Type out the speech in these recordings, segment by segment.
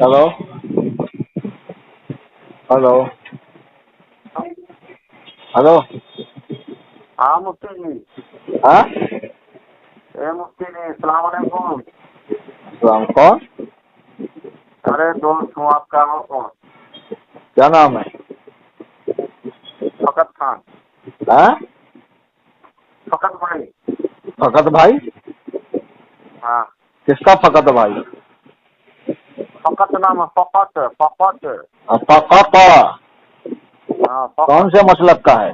Hello hello hello. हाँ मुफ्ती जी। हाँ मुफ्ती जी अस्सलाम वालेकुम। सलाम। कौन? अरे दोस्त हूँ आपका। हो कौन? क्या नाम है? फकत खान। हाँ फकत भाई। फकत भाई? हाँ किसका फकत भाई? फकत नाम है। फकत फकत। फकत हाँ कौन फकत। से मसलब का है?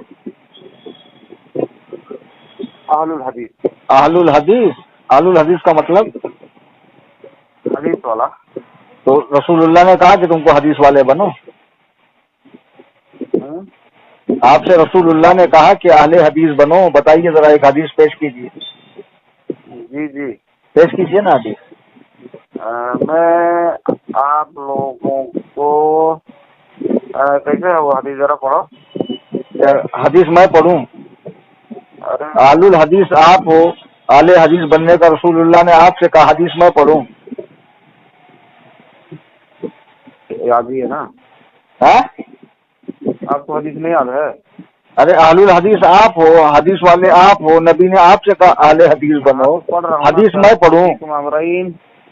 अहलुल हदीस। अहलुल हदीस। अहलुल हदीस का मतलब? हदीस वाला। तो रसूलुल्लाह ने कहा कि तुमको हदीस वाले बनो। आपसे रसूलुल्लाह ने कहा कि अहले हदीस बनो। बताइए जरा एक हदीस पेश कीजिए। जी जी। पेश कीजिए ना हदीस। मैं आप लोगों को कैसे है वो हदीस जरा पढ़ो। हदीस मैं पढ़ूं? अरे अहलुल हदीस आप हो। अहले हदीस बनने का रसूलुल्लाह ने आपसे कहा, हदीस मैं पढ़ूं? याद ही है ना हाँ? आपको? हदीस नहीं याद है? अरे अहलुल हदीस आप हो, हदीस वाले आप हो। नबी ने आपसे कहा अहले हदीस हाँ बनो। तो पढ़ रहा हूँ ना। हदीस मैं पढ़ूं?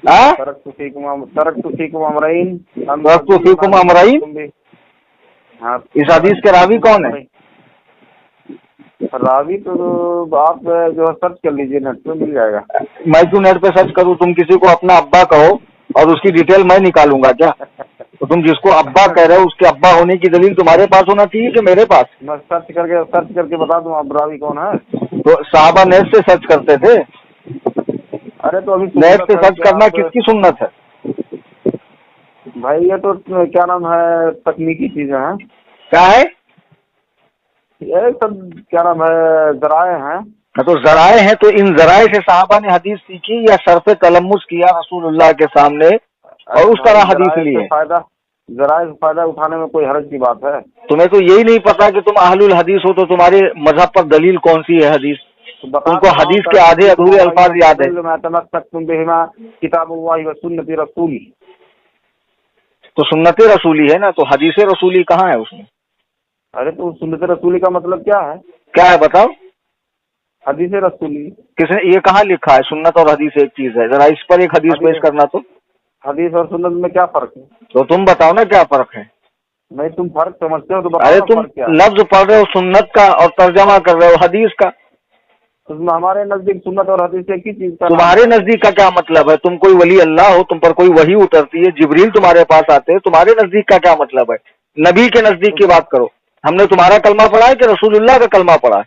हाँ? तरक्तु फीकुम अमरैन। तरक्तु फीकुम अमरैन। हाँ इस हदीस के रावी कौन है? रावी तो आप जो सर्च कर लीजिए, नेट पे मिल जाएगा। मैं क्यों नेट पे सर्च करूं? तुम किसी को अपना अब्बा कहो और उसकी डिटेल मैं निकालूंगा क्या? तो तुम जिसको अब्बा कह रहे हो उसके अब्बा होने की दलील तुम्हारे पास होना चाहिए कि मेरे पास? मैं सर्च करके बता दूं आप रावी कौन है। तो साहबा नेट से सर्च करते थे। अरे तो अभी नेट सुन्नत से है सर्च क्या करना आप? किसकी सुन्नत है? भाई ये तो क्या नाम है, तकनीकी चीजें हैं क्या है? ये सब। क्या नाम है, जराए हैं। तो जराए हैं, तो इन जराए से साहबा ने हदीस सीखी या सरफ कलमुस किया रसूलुल्लाह के सामने और अरे उस भाई तरह हदीस ली है? जराए से फायदा उठाने में कोई हर्ज की बात है? तुम्हें तो यही नहीं पता कि तुम अहलुल हदीस हो, तो तुम्हारे मजहब पर दलील कौन सी है हदीस? तो बता तुमको तो रहा हूँ, हदीस के आधे अधूरे अल्फाज याद है। किताबुल्लाह व सुन्नती रसूली। तो सुन्नत रसूली है ना, तो हदीस रसूली कहाँ है उसमें? अरे तो सुन्नत रसूली का मतलब क्या है? क्या है बताओ? हदीस रसूली। किसने ये कहाँ लिखा है? सुन्नत और हदीस एक चीज है? जरा इस पर एक हदीस पेश करना। तो हदीस और सुन्नत में क्या फर्क है? तो तुम बताओ ना क्या फर्क है? नहीं तुम फर्क समझते हो तो बताओ अरे ना तुम फर्क क्या है। लफ्ज पढ़ रहे हो सुन्नत का और तर्जमा कर रहे हो हदीस का। तो हमारे नजदीक सुन्नत और हदीस एक ही चीज का नाम तुम्हारे है। नजदीक का क्या मतलब है? तुम कोई वली अल्लाह हो, तुम पर कोई वही उतरती है, जिब्रील तुम्हारे पास आते हैं, तुम्हारे नजदीक का क्या मतलब है? नबी के नजदीक की बात करो। हमने तुम्हारा कलमा पढ़ा है कि रसूलुल्लाह का कलमा पढ़ा है?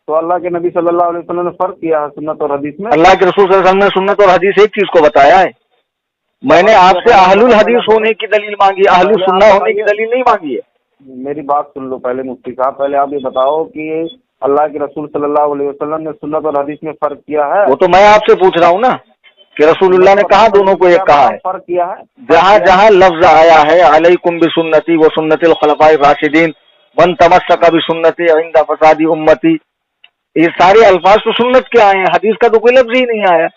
तो अल्लाह के नबी सल्लल्लाहु अलैहि वसल्लम ने फर्क किया है सुन्नत और हदीस में। अल्लाह के रसूल सल्लल्लाहु अलैहि वसल्लम ने सुन्नत और हदीस एक चीज को बताया है। मैंने आपसे अहलुल हदीस होने की दलील मांगी, अहलुल सुन्ना होने की दलील नहीं मांगी है। मेरी बात सुन लो पहले मुफ्ती साहब। पहले आप ये बताओ कि अल्लाह के रसूल सल्लल्लाहु अलैहि वसल्लम ने सुन्नत और हदीस में फर्क किया है? वो तो मैं आपसे पूछ रहा हूँ ना कि रसूलुल्लाह ने कहा दोनों को एक कहा है? फर्क किया है। जहाँ जहाँ लफ्ज आया है अलैकुम बिसुन्नती व सुन्नतिल खुलफाए राशिदीन वन तमस्सका बिसुन्नती इंदा फसादी उम्मती, ये सारे अल्फाज तो सुन्नत के आए हैं, हदीस का तो कोई लफ्ज ही नहीं आया।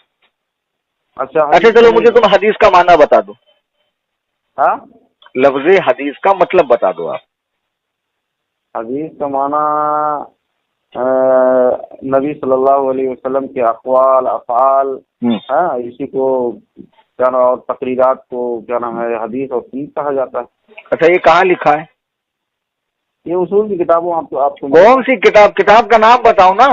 अच्छा चलो मुझे तुम हदीस का माना बता दो। हाँ लफ्ज हदीस का मतलब बता दो आप। हदीस का माना नबी सल्लल्लाहु अलैहि वसल्लम के अक़वाल अफ़आल, हाँ इसी को क्या नाम, और तकरीरात को क्या नाम है हदीस और सुन्नत कहा जाता है। अच्छा ये कहाँ लिखा है? ये उसूल की किताबों आपको कौन सी किताब? किताब का नाम बताओ ना।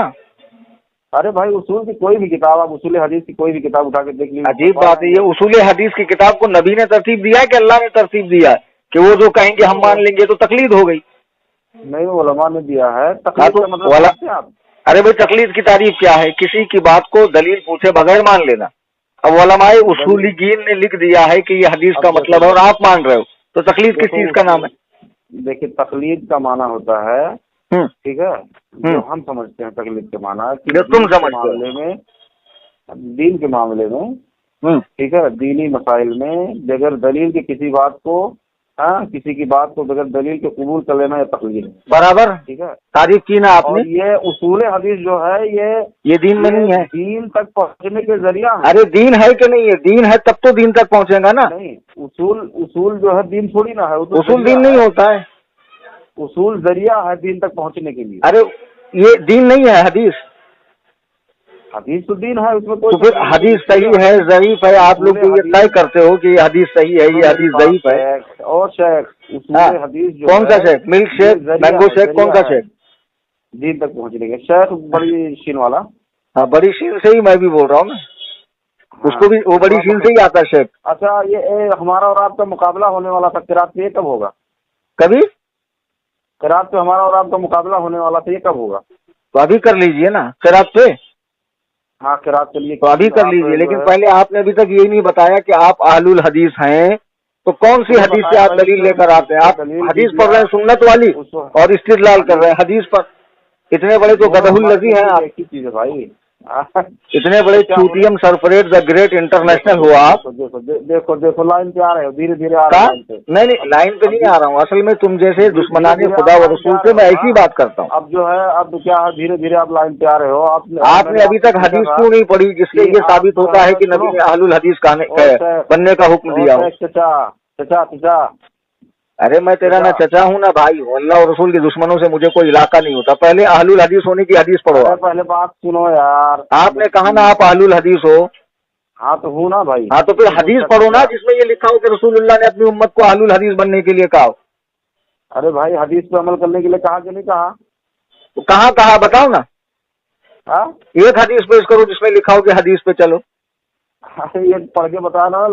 अरे भाई उसूल की कोई भी किताब, आप उसूल हदीस की कोई भी किताब उठा के देख लीजिए। अजीब बात है, ये उसूल हदीस की किताब को नबी ने तरतीब दिया है कि अल्लाह ने तरतीब दिया है कि वो जो कहेंगे हम मान लेंगे? तो तकलीद हो गई। नहीं वो उलमा ने दिया है। तकलीद का मतलब समझते हैं आप? अरे भाई तकलीद की तारीफ क्या है? किसी की बात को दलील पूछे बगैर मान लेना। अब उलमाए उसूलीगीन ने लिख दिया है कि ये हदीस का मतलब है और आप मान रहे हो, तो तकलीद किस चीज का नाम है? देखिए तकलीद का माना होता है, ठीक है, जो हम समझते हैं तकलीद के माना कि तुम समझते हो दीन के मामले में, ठीक है, दीनी मसाइल में बगैर दलील की किसी बात को ہاں کسی کی بات کو بغیر دلیل کے قبول کر لینا یہ تقلید ہے. برابر ٹھیک ہے. تعریف کی نا آپ نے. اور یہ اصول حدیث جو ہے یہ دین میں نہیں ہے. دین تک پہنچنے کے ذریعہ ہے. ارے دین ہے کہ نہیں ہے؟ دین ہے تب تو دین تک پہنچے گا نا. نہیں اصول جو ہے دین تھوڑی نا ہے. اصول دین نہیں ہوتا ہے. اصول ذریعہ ہے دین تک پہنچنے کے لیے. ارے یہ دین نہیں ہے حدیث. حدیث تو دین ہے, اس میں تو پھر حدیث صحیح ہے ضعیف ہے آپ لوگ تو یہ طے کرتے ہو کہ یہ حدیث صحیح ہے یہ حدیث ضعیف ہے. اور شیخ اصول حدیث جو کون سا شیخ؟ ملک شیخ, مینگو شیخ, کون سا شیخ؟ دین تک پہنچنے کے شیخ بڑی شین والا. ہاں بڑی شین سے ہی میں بھی بول رہا ہوں نا, اس کو بھی وہ بڑی شین سے ہی آتا ہے شیخ. اچھا یہ ہمارا اور آپ کا مقابلہ ہونے والا تھا قرات پہ, یہ کب ہوگا؟ کبھی قرات پہ ہمارا اور آپ کا مقابلہ ہونے والا تھا, یہ کب ہوگا؟ تو ابھی کر لیجئے نا قرات پہ. ہاں قرات کے لیے تو ابھی کر لیجئے, لیکن پہلے آپ نے ابھی تک یہ نہیں بتایا کہ آپ اہل الحدیث ہیں تو کون سی حدیث سے آپ دلیل لے کر آتے ہیں؟ آپ حدیث پڑھ رہے ہیں سنت والی اور استدلال کر رہے ہیں حدیث پر. اتنے بڑے تو گدہ الذی ہیں آپ. ایک ہی چیز ہے بھائی, اتنے بڑے چوٹیم سرفریٹ دا گریٹ انٹرنیشنل ہو آپ. دیکھو لائن پہ آ رہے ہو, دھیرے دھیرے آ رہے ہیں. نہیں لائن پہ نہیں آ رہا ہوں, اصل میں تم جیسے دشمنان خدا و رسول سے میں ایسی بات کرتا ہوں. اب جو ہے اب کیا ہے, دھیرے دھیرے آپ لائن پہ آ رہے ہو. آپ نے ابھی تک حدیث کیوں نہیں پڑھی جس سے یہ ثابت ہوتا ہے کہ نبی نے اہل الحدیث بننے کا حکم دیا ہو؟ چچا ارے میں تیرا نہ چچا ہوں نہ بھائی ہوں. اللہ اور رسول کے دشمنوں سے مجھے کوئی علاقہ نہیں ہوتا. پہلے اہل الحدیث ہونے کی حدیث پڑھو. پہلے بات سنو یار, آپ نے کہا نا آپ اہل الحدیث ہو. ہاں تو ہوں نا بھائی. ہاں تو پھر حدیث پڑھو نا جس میں یہ لکھا ہو کہ رسول اللہ نے اپنی امت کو اہل الحدیث بننے کے لیے کہا. ارے بھائی حدیث پہ عمل کرنے کے لیے کہا کہ نہیں کہا؟ تو کہاں کہا بتاؤ نا. ایک حدیث پیش کرو جس میں لکھا ہو کہ حدیث پہ چلو. یہ پڑھ کے بتانا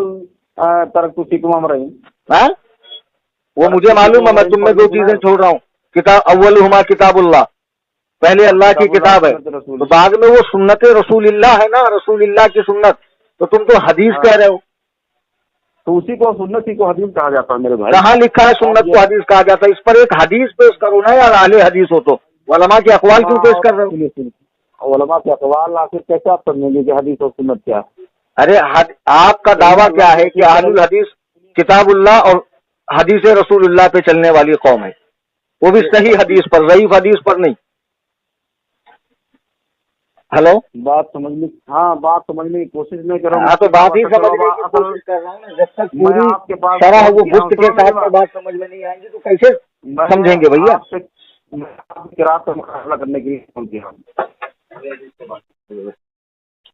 ترک تو سکھ مم رہی. وہ مجھے معلوم ہے, میں تم میں دو چیزیں چھوڑ رہا ہوں. کتاب اولہما کتاب اللہ, پہلے اللہ کی کتاب ہے, تو بعد میں وہ سنت رسول اللہ ہے نا, رسول اللہ کی سنت. تو تم تو حدیث کہہ رہے ہو. تو اسی کو سنت ہی کو حدیث کہا جاتا ہے میرے بھائی. کہاں لکھا ہے سنت کو حدیث کہا جاتا ہے؟ اس پر ایک حدیث پیش کرو نا یار. اہل حدیث ہو تو علماء کے اقوال کیوں پیش کر رہے ہو؟ علماء کے اقوال آخر کیسے آپ سمجھیں گے کہ حدیث اور سنت کیا ہے؟ ارے آپ کا دعویٰ کیا ہے کہ اہل الحدیث کتاب اللہ اور حدیث رسول اللہ پہ چلنے والی قوم ہے, وہ بھی صحیح حدیث پر, ضعیف حدیث پر نہیں. ہلو, بات سمجھنے, ہاں بات سمجھنے کی کوشش نہیں کر رہا ہوں. ہاں تو بات ہی سمجھنے کی کوشش کر رہا ہوں نا. جب تک پوری شرح وہ گفت کے ساتھ میں بات سمجھ میں نہیں آئیں گی تو کیسے سمجھیں گے بھیا؟ قرات کا مقابلہ کرنے کے لیے فون کیا.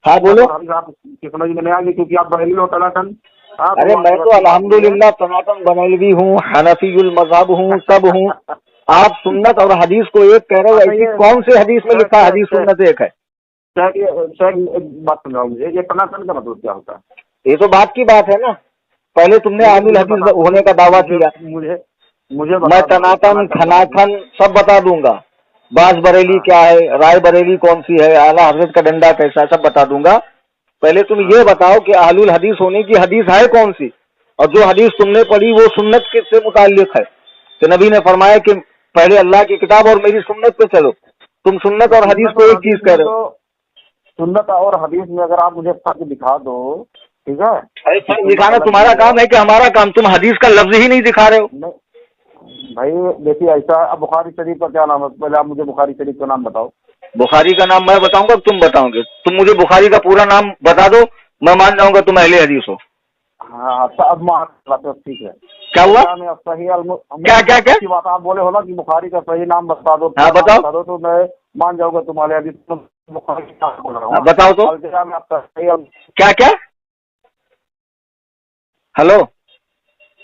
ہاں بولو. سمجھ میں نہیں آ گئی کیونکہ آپ بریلوی ہو ٹناٹن. ارے میں تو الحمدللہ ٹناٹن بریلوی ہوں, حنفی المذہب ہوں, سب ہوں. آپ سنت اور حدیث کو ایک کہہ رہے ہو. ایسی کون سی حدیث میں لکھا حدیث سنت ایک ہے؟ بات سمجھاؤ مجھے, یہ ٹناٹن کا مطلب کیا ہوتا ہے؟ یہ تو بات کی بات ہے نا. پہلے تم نے اہل الحدیث ہونے کا دعویٰ کیا. مجھے میں ٹناٹن کھناٹن سب بتا دوں گا. باز بریلی کیا ہے, رائے بریلی کون سی ہے, اعلیٰ حضرت کا ڈنڈا کیسا, سب بتا دوں گا. پہلے تم یہ بتاؤ کہ اہل الحدیث ہونے کی حدیث ہے کون سی, اور جو حدیث تم نے پڑھی وہ سنت کس سے متعلق ہے؟ کہ نبی نے فرمایا کہ پہلے اللہ کی کتاب اور میری سنت پہ چلو. تم سنت اور حدیث کو ایک چیز کہہ رہے ہو. سنت اور حدیث میں اگر آپ مجھے فرق دکھا دو, ٹھیک ہے. فرق دکھانا تمہارا کام ہے کہ ہمارا کام؟ تم حدیث کا لفظ ہی نہیں دکھا رہے ہو. بھائی دیکھیے ایسا, اب بخاری شریف کا کیا نام ہے؟ پہلے آپ مجھے بخاری شریف کا نام بتاؤ. بخاری کا نام میں بتاؤں گا تم بتاؤ گے؟ تم مجھے بخاری کا پورا نام بتا دو, میں مان جاؤں گا تم اہل حدیث ہو. ہاں اب ٹھیک ہے. کیا ہوا؟ کیا بات آپ بولے ہو نا کہ بخاری کا صحیح نام بتا دو. ہاں بتاؤ. تو میں مان جاؤں گا تمہارے حدیث. بتاؤ تو کیا. ہلو,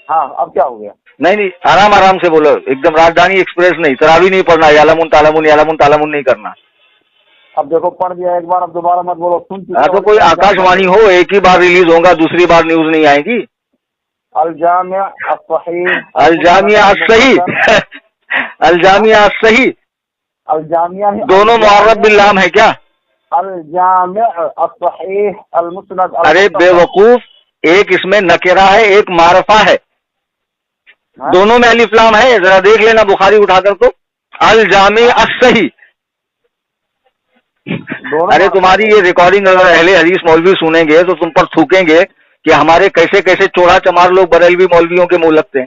ہاں اب کیا ہو گیا؟ نہیں آرام سے بولو, ایک دم راجدھانی ایکسپریس نہیں, تراوی نہیں پڑھنا, یعلمون تالمون نہیں کرنا. اب دیکھو پڑھ دیا ایک بار, اب دوبارہ مت بولو. ہاں تو کوئی آکاش وانی ہو, ایک ہی بار ریلیز ہوگا, دوسری بار نیوز نہیں آئے گی. الجامع الصحیح, الجامع الصحیح, الجامع الصحیح, الجامع دونوں معرب باللام ہے کیا؟ الجامع الصحیح المسند. ارے بے وقوف, ایک اس میں نکرہ ہے, ایک معرفہ ہے, دونوں میں الف لام ہے. ذرا دیکھ لینا بخاری اٹھا کر تو. الجامع الصحیح. ارے تمہاری یہ ریکارڈنگ اگر اہل حدیث مولوی سنیں گے تو تم پر تھوکیں گے کہ ہمارے کیسے کیسے چوڑا چمار لوگ بریلوی مولویوں کے منہ لگتے ہیں.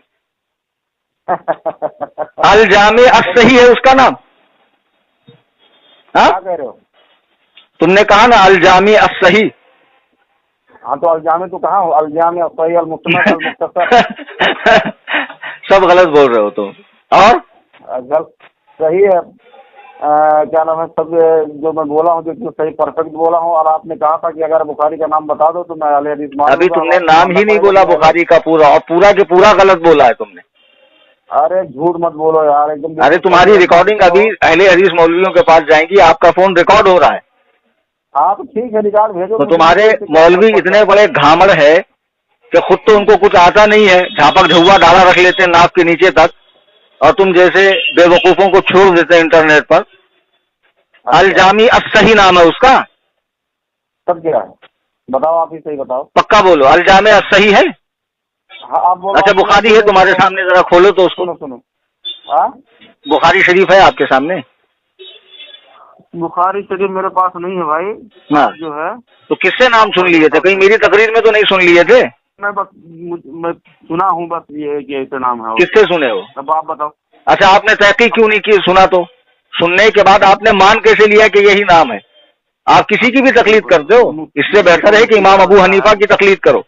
अल जामे अस्सही है उसका नाम। हाँ, क्या कह रहे हो? तुमने कहा ना अल जामे अस्सही। हाँ, तो अलजामे तो कहाँ हो? अलजामे अस्सही अल मुस्नद अल मुख्तसर सब गलत बोल रहे हो तुम। और सही है। क्या नाम है, सब जो मैं बोला हूँ जो सही परफेक्ट बोला हूँ। और आपने कहा था कि अगर बुखारी का नाम बता दो तो मैं अहले हदीस मान अभी लूंगा। तुमने नाम ही नहीं बोला बुखारी का पूरा, और पूरा के पूरा गलत बोला है तुमने। अरे झूठ मत बोलो यार, एकदम। अरे तुम्हारी रिकॉर्डिंग अभी अहले हदीस मौलवियों के पास जाएंगी, आपका फोन रिकॉर्ड हो रहा है। हाँ तो ठीक है, रिकॉर्ड भेजो। तो तुम्हारे मौलवी इतने बड़े घामड़ है कि खुद तो उनको कुछ आता नहीं है, झापक झुआ डाला रख लेते हैं नाक के नीचे तक, और तुम जैसे बेवकूफों को छोड़ देते हैं इंटरनेट पर। अल जामी अस्सही नाम है उसका। सब क्या है बताओ, आप ही सही बताओ। पक्का बोलो, अल जामे अस्सही है। हाँ आप बोलो। अच्छा, बुखारी है तुम्हारे सामने, जरा खोलो तो उसको। सुनो सुनो। हाँ, बुखारी शरीफ है आपके सामने? बुखारी शरीफ मेरे पास नहीं है भाई। हाँ, जो है तो किससे नाम सुन लिए थे? कहीं मेरी तकरीर में तो नहीं सुन लिए थे? मैं सुना हूँ बस ये कि ऐसे नाम है। किससे सुने हो? अब आप बताओ। अच्छा, आपने तहकीक क्यों नहीं की? सुना तो सुनने के बाद आपने मान कैसे लिया कि यही नाम है? आप किसी की भी तकलीद करते हो, इससे बेहतर है कि इमाम अबू हनीफा की तकलीद करो।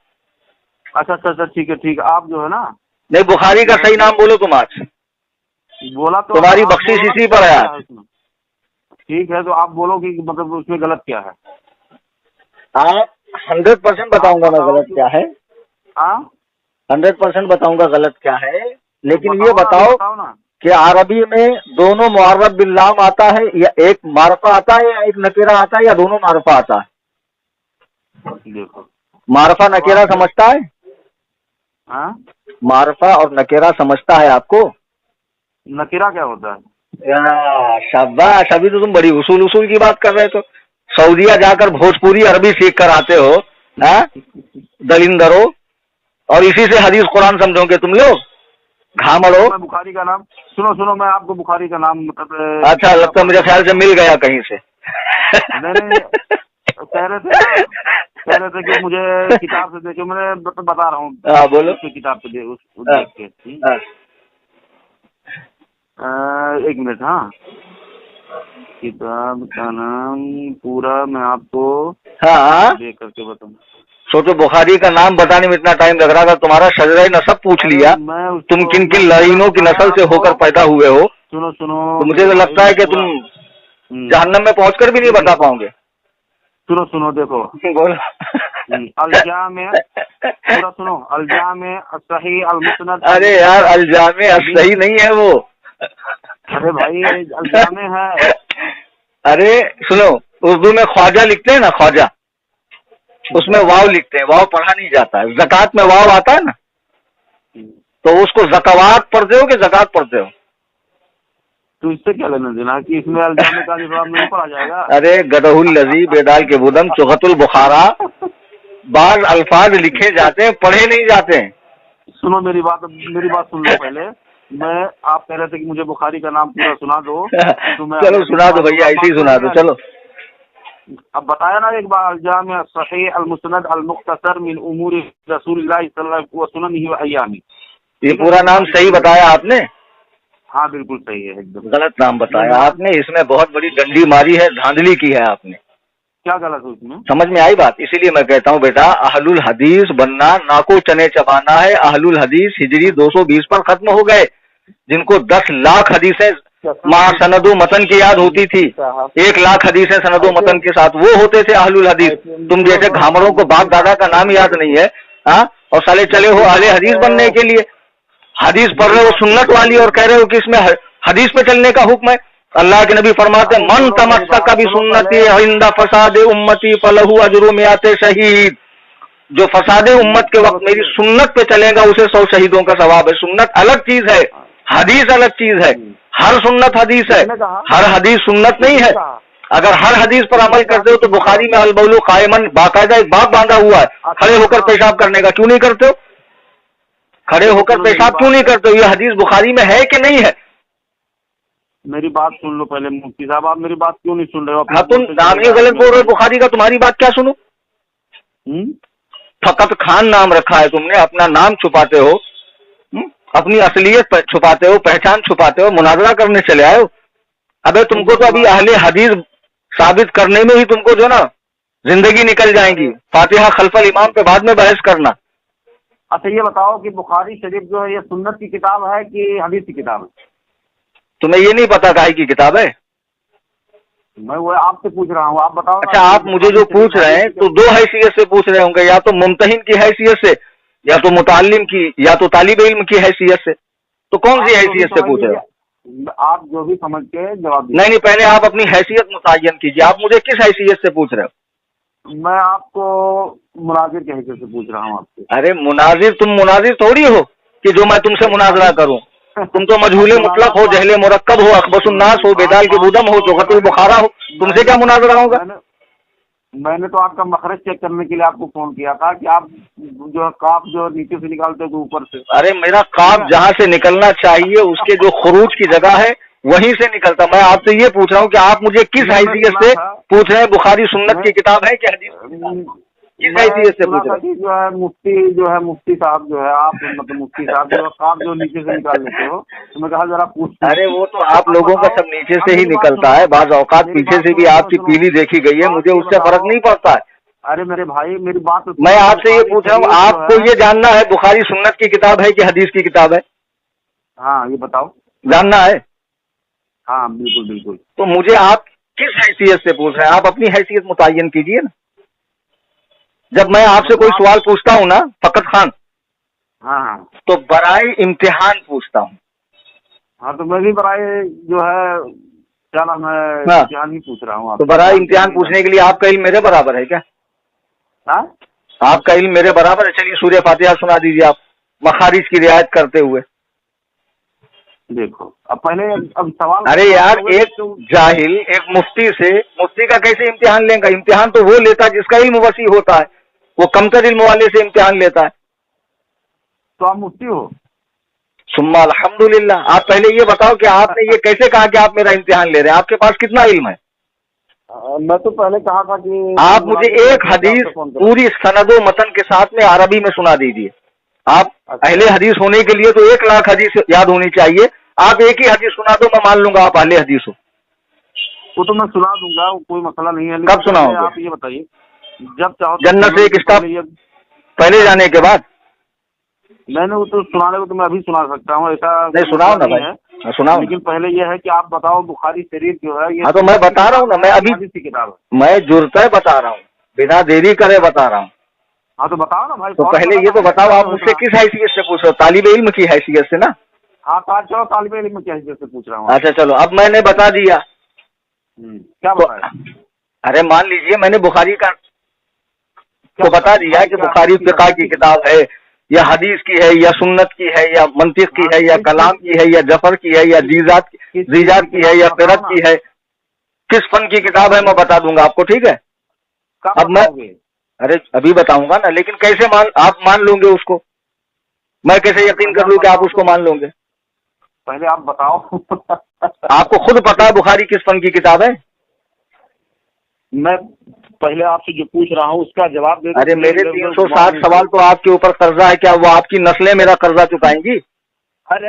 अच्छा अच्छा अच्छा, ठीक है ठीक है। आप जो है ना, नहीं, बुखारी का सही नाम बोलो तुम आज। बोला तो तुम्हारी बख्शिश इसी पर है आज। ठीक है, तो आप बोलो कि मतलब उसमें गलत क्या है। आप 100% बताऊंगा मैं गलत क्या है। हाँ, 100% बताऊंगा गलत क्या है, लेकिन ये बताओ बताओ कि अरबी में दोनों मुअर्रब बिल लाम आता है, या एक मारफा आता है, या एक नकेरा आता है, या दोनों मारफा आता है? देखो, मारफा नकेरा समझता है? हाँ, मारफा और नकेरा समझता है आपको? नकेरा क्या होता है? शाबाश, अभी तो तुम बड़ी उसूल की बात कर रहे थे। सऊदीया जाकर भोजपुरी अरबी सीख कर आते हो, हाँ दलिंदरो, और इसी से हदीस कुरान समझोगे तुम लोग, घामड़ो। मैं बुखारी का नाम सुनो, मैं आपको बुखारी का नाम मतलब अच्छा, लगता है मुझे ख्याल से मिल गया कहीं से। नहीं कह रहे थे कि मुझे किताब से देखो, मैं बता रहा हूँ। हाँ बोलो। किताब से देख के। एक मिनट। हाँ, किताब का नाम पूरा मैं आपको देख करके बताऊँ। सोचो, बुखारी का नाम बताने में इतना टाइम लग रहा था, तुम्हारा शजरा नसब पूछ लिया, तुम किन किन लाइनों की नस्ल से होकर पैदा हुए हो। सुनो तो मुझे तो लगता है कि तुम जहन्नम में पहुंचकर भी नहीं बता पाओगे। सुनो देखो, बोलो। अलजामे पूरा सुनो। अलजामे अस्सही अल मुस्नद। अरे यार, अलजामे अस्सही नहीं है वो। अरे भाई, अलजामे है। अरे सुनो, उर्दू में ख्वाजा लिखते हैं ना, ख्वाजा, उसमें वाव लिखते हैं, वाव पढ़ा नहीं जाता है। ज़कात में वाव आता है ना, तो उसको ज़कावात पढ़ते हो कि ज़कात पढ़ते हो? तो इससे क्या लेना देना कि इसमें अलजामे का जवाब नहीं पढ़ा जाएगा? अरे गदहुल लजी बेदाल के बुदम चुगतुल बुखारा, बाज अल्फाज लिखे जाते हैं, पढ़े नहीं जाते हैं। सुनो मेरी बात सुन लो पहले। आप कह रहे थे कि मुझे बुखारी का नाम पूरा सुना दो, तो मैं चलो सुना दो भैया, ऐसे ही सुना दो। चलो, अब बताया ना एक बार, अलजामे सही अल मुस्नद अल मुख्तसर मिन उमूर रसूलुल्लाह सल्लल्लाहु अलैहि वसल्लम व अय्यामी। ये पूरा नाम सही बताया आपने? हाँ बिल्कुल सही है, एकदम गलत नाम बताया आपने। इसमें बहुत बड़ी डंडी मारी है, धांधली की है आपने। क्या गलत है उसमें? समझ में आई बात? इसीलिए मैं कहता हूँ बेटा, अहलुल हदीस बनना ना को चने चबाना है। अहलुल हदीस हिजरी 220 पर खत्म हो गए। जिनको 10 लाख हदीसें मां सनदो मतन की याद होती थी, 1 लाख हदीसें सनदो मतन के साथ, वो होते थे अहलुल हदीस। तुम जैसे घामरों को बाप दादा का नाम याद नहीं है, हाँ, और साले चले हो अहले हदीस बनने के लिए। हदीस पढ़ रहे हो सुन्नत वाली, और कह रहे हो कि इसमें हदीस पे चलने का हुक्म है। अल्लाह के नबी फरमाते हैं, मन तमस्सक भी सुन्नती इंदा फसादे उम्मती फलहू अजरु मियाते शहीद। जो फसादे उम्मत के वक्त मेरी सुन्नत पे चलेगा उसे 100 शहीदों का सवाब है। सुन्नत अलग चीज है, हदीस अलग चीज है। हर सुन्नत हदीस है, हर हदीस सुन्नत नहीं है। अगर हर हदीस पर अमल करते हो तो बुखारी में अलबौलु कायमन बाकायदा एक बाप बांधा हुआ है, खड़े होकर पेशाब करने का। क्यों नहीं करते हो? खड़े होकर पेशाब क्यों नहीं करते हो? ये हदीस बुखारी में है कि नहीं है? मेरी बात सुन लो पहले मुफ्ती साहब, आप मेरी बात क्यों नहीं सुन रहे हो? हाँ, तुम नाम ही गलत बोल रहे हो बुखारी का, तुम्हारी बात क्या सुनो? फकत खान नाम रखा है तुमने, अपना नाम छुपाते हो। अपनी असलियत छुपाते हो, पहचान छुपाते हो, मुनाजरा करने चले आए हो। अबे तुमको तो अभी अहले हदीस साबित करने में ही तुमको जो ना जिंदगी निकल जाएगी। फातिहा खल्फल इमाम पे बाद में बहस करना। अच्छा ये बताओ कि बुखारी शरीफ जो है ये सुन्नत की किताब है कि हदीस की किताब है? तुम्हें ये नहीं पता काहे की किताब है? मैं वो आपसे पूछ रहा हूँ, आप बताओ। अच्छा, आप मुझे जो पूछ रहे हैं तो दो हैसियत से पूछ रहे होंगे, या तो मुमतहिन की हैसियत से, या तो मुतालिम की, या तो तालिब इल्म की हैसियत से। तो कौन सी हैसियत से पूछ रहे हो? आप जो भी समझ के जवाब दीजिए। नहीं, पहले आप अपनी हैसियत मुतय्यन कीजिए। आप मुझे किस हैसियत से पूछ रहे हो? मैं आपको मुनाजिर के हैसियत से पूछ रहा हूँ आपसे। अरे मुनाजिर, तुम मुनाजिर थोड़ी हो कि जो मैं तुमसे मुनाजरा करूं। तुम तो मजहूले मुतलक हो, जहले मुरक्कब हो, अखबसुन्नास हो, बेदाल के बुदम हो, जोगतुल बुखारा हो। तुमसे क्या मुनाजरा होगा? मैंने तो आपका मखरज चेक करने के लिए आपको फोन किया था कि आप जो काफ जो नीचे से निकालते हो ऊपर से। अरे मेरा काफ जहाँ से निकलना चाहिए उसके जो खुरूज की जगह है वहीं से निकलता। मैं आपसे ये पूछ रहा हूँ कि आप मुझे किस हैसियत से पूछ रहे हैं? बुखारी सुन्नत की किताब है क्या? किस हैसियत से पूछ रहे हैं? जो है मुफ्ती साहब जो है, आप मतलब मुफ्ती साहब जो काफ जो नीचे से निकाल लेते हो, तो मैं कहा जरा पूछ। अरे वो तो आप लोगों का सब नीचे से ही निकलता है, बाज़ औकात पीछे से भी आपकी पीली देखी गई है, मुझे उससे फर्क नहीं पड़ता है। अरे मेरे भाई मेरी बात तो मैं आपसे ये पूछ रहा हूँ, आपको ये जानना है बुखारी सुन्नत की किताब है कि हदीस की किताब है? हाँ ये बताओ। जानना है? हाँ बिल्कुल बिल्कुल। तो मुझे आप किस हैसियत से पूछ रहे हैं? आप अपनी हैसियत मुतय्यन कीजिए ना। जब मैं आपसे कोई सवाल पूछता हूँ ना फकत खान, हाँ तो बराए इम्तिहान पूछता हूँ। हाँ तो मैं भी बराए जो है क्या नाम है इम्तिहान ही पूछ रहा हूँ। तो बराए इम्तिहान पूछने के लिए आपका इल्म मेरे बराबर है क्या? हाँ आपका इल्म मेरे बराबर है? चलिए सूर्य फातिहा सुना दीजिए आप मखारिज की रियायत करते हुए। देखो अब पहले अब सवाल। अरे यार, एक जाहिल एक मुफ्ती का कैसे इम्तिहान लेगा? इम्तिहान तो वो लेता है जिसका इल्म वसी होता है, वो कमतर इल्म वाले से इम्तिहान लेता है। तो आप मुफ्ती हो? सुम्मा अल्हम्दुलिल्लाह। आप पहले ये बताओ कि आपने ये कैसे कहा कि आप मेरा इम्तिहान ले रहे हैं? आपके पास कितना इल्म है? मैं तो पहले कहा था कि आप मुझे एक हदीस पूरी सनदो मतन के साथ में अरबी में सुना दीजिए। आप अहले हदीस होने के लिए तो 1 लाख हदीस याद होनी चाहिए। आप एक ही हदीस सुना दो, मैं मान लूंगा आप अहले हदीस हो। वो तो मैं सुना दूंगा, कोई मसला नहीं है। कब सुनाओगे? आप ये बताइए, जब चाहो। जन्नत से एक स्टॉप पहले जाने के बाद? मैंने वो तो सुनाने को तो मैं अभी सुना सकता हूँ, ऐसा नहीं। सुनाओ ना भाई, सुनाओ। लेकिन पहले ये है कि आप बताओ बुखारी शरीफ जो है ये। हाँ तो मैं बता रहा हूँ ना, मैं अभी किताब मैं जुर्ता बता रहा हूँ, बिना देरी करे बता रहा हूँ। हाँ तो बताओ ना भाई। तो पहले ये तो बताओ आप मुझसे किस हैसियत से पूछ रहे हो? तालिब इल्म की हैसियत से ना? हाँ चलो तालिब इल्म की हैसियत से पूछ रहा हूँ। अच्छा चलो, अब मैंने बता दिया। क्या बताया? अरे मान लीजिए मैंने बुखारी का तो बता दिया कि बुखारी फिक़ह की किताब है, या हदीस की है, या सुन्नत की है, या मंतिक की है, या कलाम की है, या जफर की है, या जीजात की है, या क़िरात की है। किस फन की किताब है मैं बता दूंगा आपको, ठीक है? अब मैं अरे अभी बताऊंगा ना, लेकिन कैसे आप मान लोगे उसको? मैं कैसे यकीन कर लूं कि आप उसको मान लोगे? पहले आप बताओ। आपको खुद पता है बुखारी किस फन की किताब है? मैं पहले आपसे जो पूछ रहा हूँ उसका जवाब दे दो। अरे मेरे 360 सवाल तो आपके ऊपर कर्जा है, क्या वो आपकी नस्लें मेरा कर्जा चुकाएंगी? अरे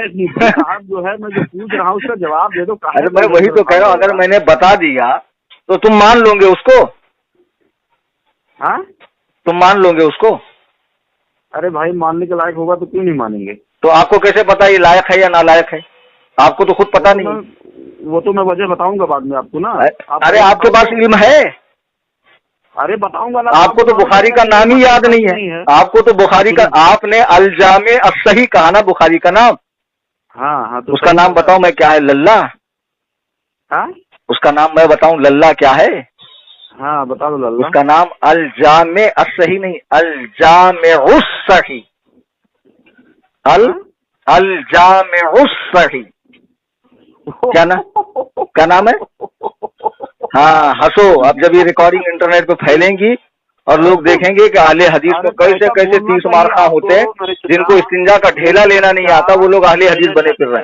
आप जो है मैं जो पूछ रहा हूँ उसका जवाब दे दो। अरे मैं वही तो कह रहा हूँ, अगर मैंने बता दिया तो तुम मान लोगे उसको? हाँ तुम मान लोगे उसको? अरे भाई मानने के लायक होगा तो क्यों नहीं मानेंगे? तो आपको कैसे पता ये लायक है या नालायक है? आपको तो खुद पता नहीं। वो तो मैं वजह बताऊंगा बाद में आपको ना। अरे आपके पास इल्म है? अरे बताऊंगा ना। आपको तो बुखारी का नाम ही याद नहीं है। आपको तो बुखारी का, आपने अल जामे अस्सही कहा ना बुखारी का नाम? हाँ तो उसका नाम बताओ मैं क्या है? लल्ला? हाँ उसका नाम मैं बताऊं लल्ला क्या है? हाँ बता दो लल्ला। उसका नाम अल जामे अस्सही नहीं, अल जामे अस्सही। अल जामे अस्सही। क्या नाम है? हाँ हंसो। अब जब ये रिकॉर्डिंग इंटरनेट पे फैलेंगी और लोग देखेंगे कि अहले हदीस में कैसे कैसे 30 मारखा होते हैं, जिनको इस्तिंजा का ढेला लेना नहीं आता, वो लोग अहले हदीस बने फिर रहे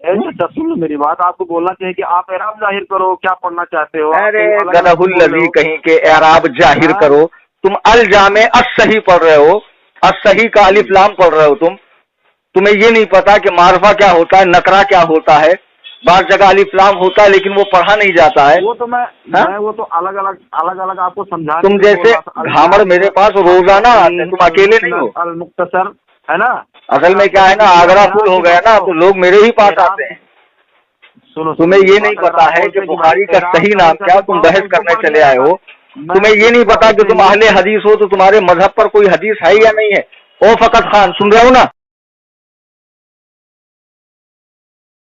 हैं। सुन मेरी बात, आपको बोलना चाहिए कि आप एराब जाहिर करो, क्या पढ़ना चाहते हो? अरे गलहुल्लज़ी कहीं के एराब जाहिर करो। तुम अल जामे अस्सही पढ़ रहे हो, अस्सही का अलिफ लाम पढ़ रहे हो तुम। तुम्हें ये नहीं पता कि मारफा क्या होता है, नकरा क्या होता है। बार जगह अलिफ लाम होता है लेकिन वो पढ़ा नहीं जाता है। वो तो मैं वो तो अलग अलग आपको समझा। तुम जैसे घामर मेरे पास रोजाना आते हैं, तुम अकेले नहीं हो। अल मुख्तसर है ना, असल में क्या है ना, आगरा फुल हो गया ना, तो लोग मेरे ही पास आते हैं। सुनो, तुम्हें ये नहीं पता है कि बुखारी का सही नाम क्या, तुम बहस करने चले आए हो। तुम्हें ये नहीं पता कि तुम अहले हदीस हो तो तुम्हारे मजहब पर कोई हदीस है या नहीं है। ओ फकत खान, सुन रहे हो ना?